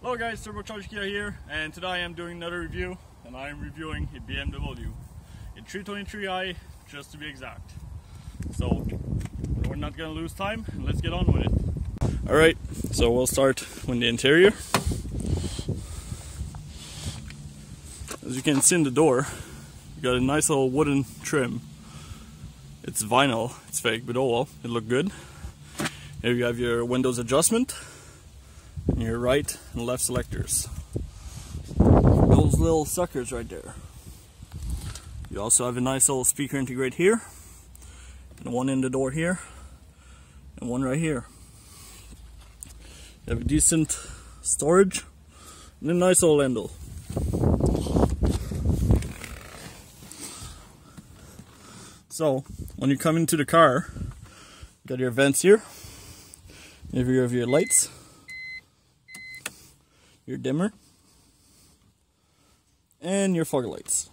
Hello guys, Turbocharged Kia here, and today I am doing another review, and I am reviewing a BMW, a 323i just to be exact. So we're not gonna lose time, and let's get on with it. Alright, so we'll start with the interior. As you can see in the door, you got a nice little wooden trim. It's vinyl, it's fake, but oh well, it looked good. Here you have your windows adjustment, and your right and left selectors. Those little suckers right there. You also have a nice little speaker integrate here, and one in the door here, and one right here. You have a decent storage, and a nice little handle. So, when you come into the car, you got your vents here. You have your lights, your dimmer, and your fog lights.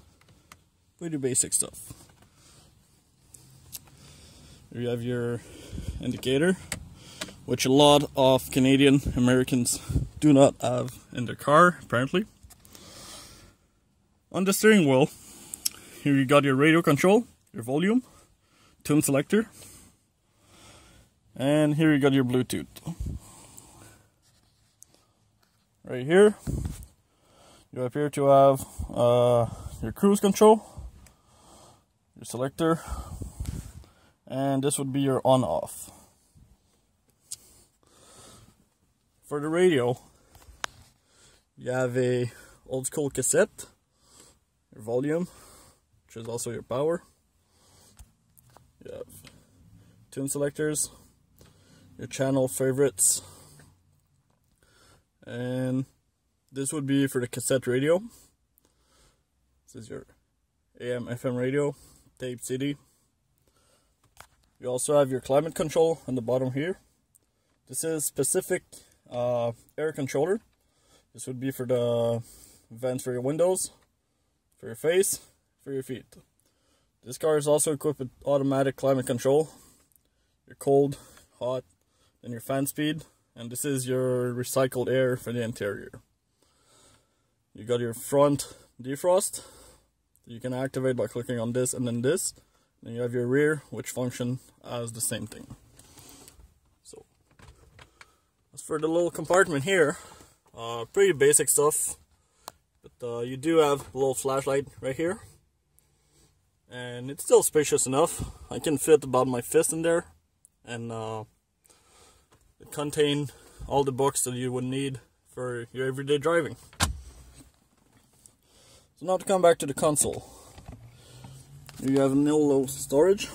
Pretty basic stuff. Here you have your indicator, which a lot of Canadian Americans do not have in their car, apparently. On the steering wheel, here you got your radio control, your volume, tune selector, and here you got your Bluetooth. Right here, you appear to have your cruise control, your selector, and this would be your on-off. For the radio, you have a old school cassette, your volume, which is also your power. You have tune selectors, your channel favorites, and this would be for the cassette radio. This is your AM FM radio, tape CD. You also have your climate control on the bottom here. This is specific air controller. This would be for the vents for your windows, for your face, for your feet. This car is also equipped with automatic climate control, your cold, hot, and your fan speed, and this is your recycled air for the interior. You got your front defrost, you can activate by clicking on this and then this. Then you have your rear, which function as the same thing. So, as for the little compartment here, pretty basic stuff, but you do have a little flashlight right here. And it's still spacious enough. I can fit about my fist in there, and it contains all the books that you would need for your everyday driving. So now to come back to the console. Here you have a little storage.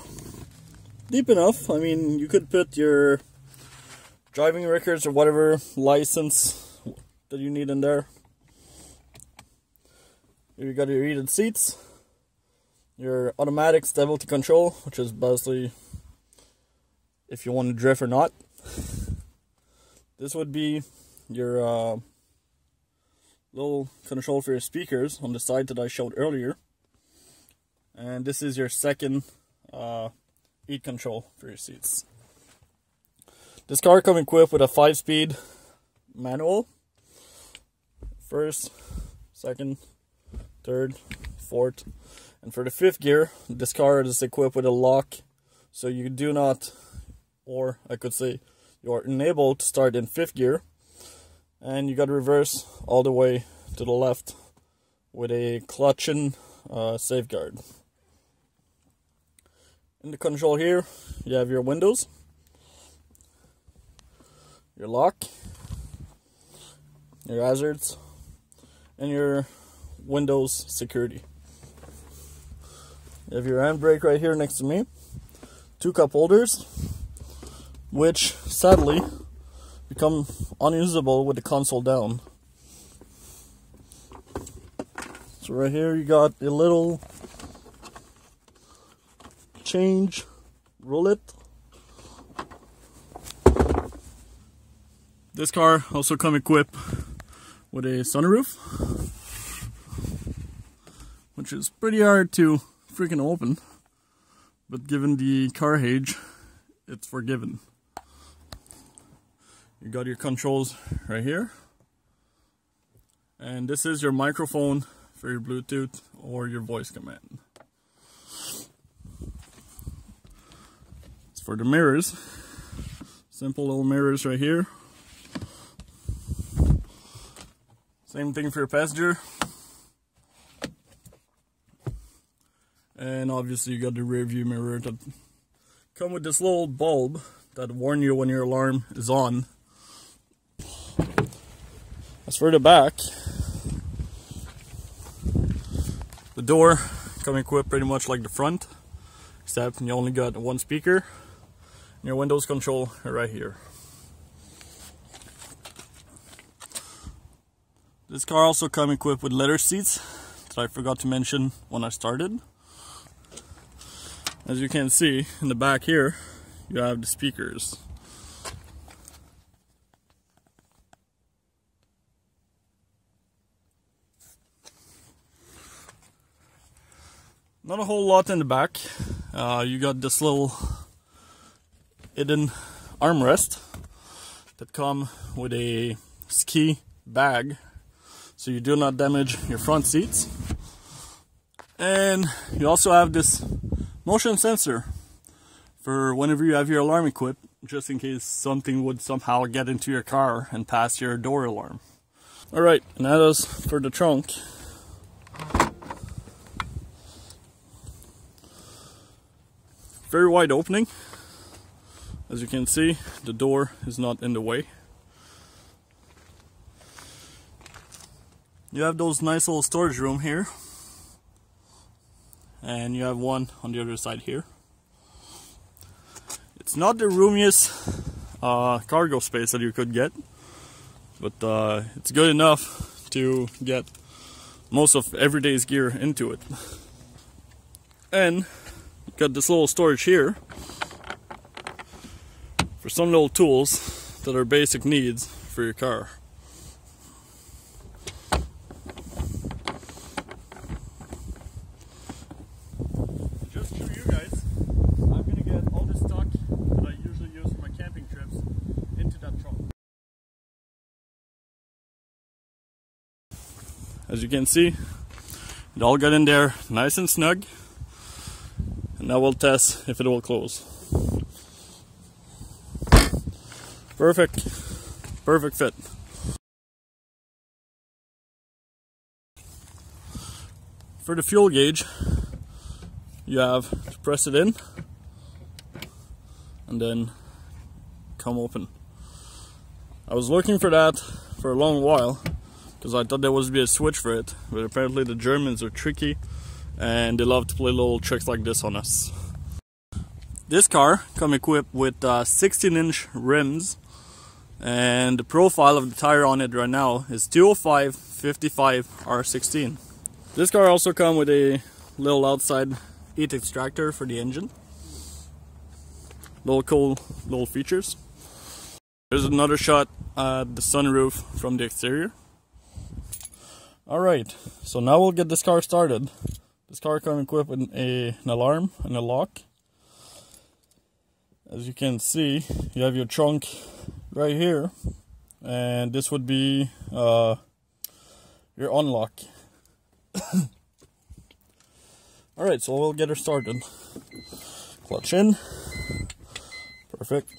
Deep enough. I mean, you could put your driving records or whatever license that you need in there. Here you got your heated seats. Your automatic stability control, which is basically if you want to drift or not. This would be your little control for your speakers on the side that I showed earlier. And this is your second heat control for your seats. This car comes equipped with a 5-speed manual. First, second, third, fourth. And for the 5th gear, this car is equipped with a lock, so you do not, or I could say, you are enabled to start in 5th gear, and you got to reverse all the way to the left with a clutching safeguard. In the control here, you have your windows, your lock, your hazards, and your Windows security. You have your handbrake right here next to me, 2 cup holders, which sadly become unusable with the console down. So right here you got a little change roulette. This car also comes equipped with a sunroof, which is pretty hard to freaking open, but given the car age, it's forgiven. You got your controls right here. And this is your microphone for your Bluetooth or your voice command. As for the mirrors, simple little mirrors right here. Same thing for your passenger. And obviously you got the rear view mirror that come with this little bulb that warn you when your alarm is on. As for the back, the door come equipped pretty much like the front, except you only got one speaker, and your windows control are right here. This car also come equipped with leather seats that I forgot to mention when I started. As you can see in the back here, you have the speakers. Not a whole lot in the back. You got this little hidden armrest that come with a ski bag, so you do not damage your front seats. And you also have this motion sensor for whenever you have your alarm equipped, just in case something would somehow get into your car and pass your door alarm. Alright, and that is for the trunk. Very wide opening. As you can see, the door is not in the way. You have those nice little storage room here, and you have one on the other side here. It's not the roomiest cargo space that you could get, but it's good enough to get most of everyday's gear into it. And got this little storage here for some little tools that are basic needs for your car. Just for you guys, I'm gonna get all the stock that I usually use for my camping trips into that trunk. As you can see, it all got in there nice and snug. Now we'll test if it will close. Perfect fit. For the fuel gauge, you have to press it in and then come open. I was looking for that for a long while because I thought there was be a switch for it, but apparently the Germans are tricky and they love to play little tricks like this on us. This car comes equipped with 16-inch rims, and the profile of the tire on it right now is 205/55 R16. This car also comes with a little outside heat extractor for the engine. Little cool little features. There's another shot at the sunroof from the exterior. Alright, so now we'll get this car started. This car comes equipped with an alarm and a lock. As you can see, you have your trunk right here, and this would be your unlock. Alright, so we'll get her started. Clutch in. Perfect.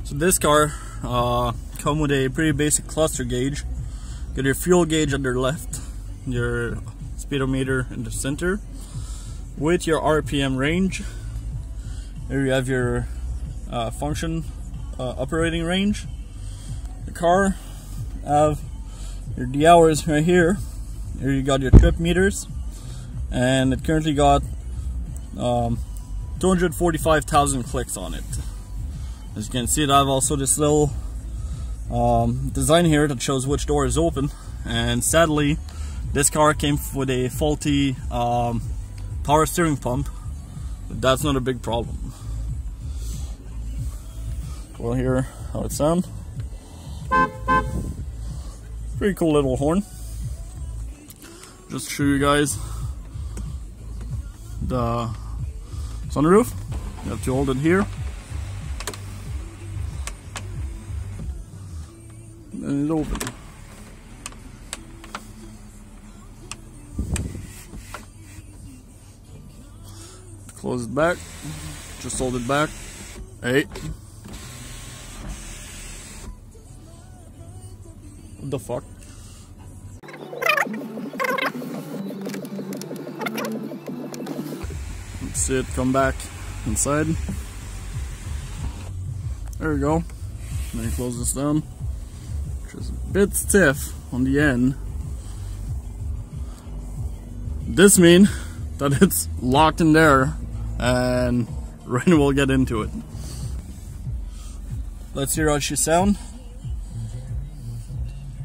So this car come with a pretty basic cluster gauge. Got your fuel gauge on the left, your speedometer in the center, with your RPM range. Here you have your function operating range. The car have the hours right here. Here you got your trip meters, and it currently got 245,000 clicks on it. As you can see, I have also this little design here that shows which door is open, and sadly this car came with a faulty power steering pump, but that's not a big problem. We'll hear how it sounds. Pretty cool little horn. just show you guys the sunroof. You have to hold it here. And it opens. Close it back. Just hold it back. Hey. What the fuck? Let's see it come back inside. There we go. Then you close this down. Which is a bit stiff on the end. This means that it's locked in there and Rain will get into it. Let's hear how she sound.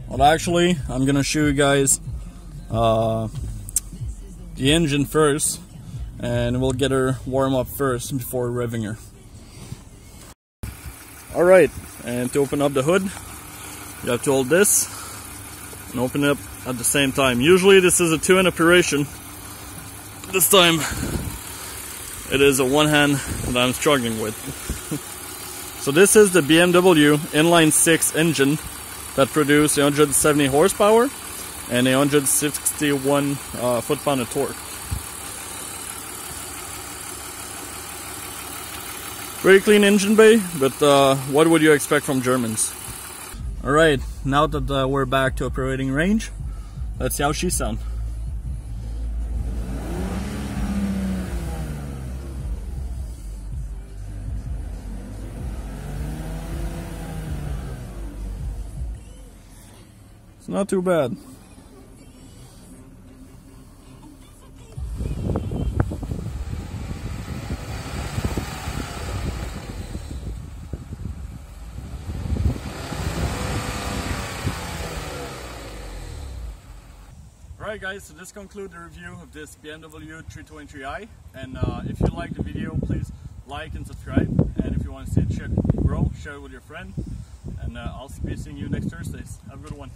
Well, actually, I'm gonna show you guys the engine first, and we'll get her warm up first before revving her. Alright, and to open up the hood, you have to hold this and open it up at the same time. Usually this is a two-hand operation. This time it is a one hand that I'm struggling with. So this is the BMW inline 6 engine that produces 170 horsepower and 161 foot-pound of torque. Very clean engine bay, but what would you expect from Germans? Alright, now that we're back to operating range, let's see how she sounds. It's not too bad. Alright guys, so this concludes the review of this BMW 323i, and if you like the video, please like and subscribe, and if you want to see it grow, share it with your friend, and I'll be seeing you next Thursdays. Have a good one.